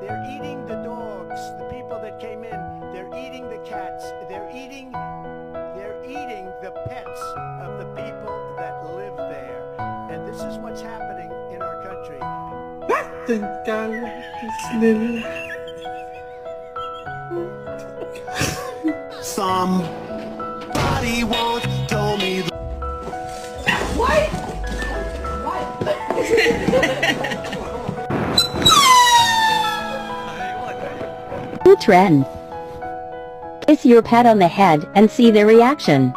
They're eating the dogs, the people that came in. They're eating the cats. They're eating the pets of the people that live there. And this is what's happening in our country. Somebody once told me New trend. Kiss your pet on the head and see their reaction.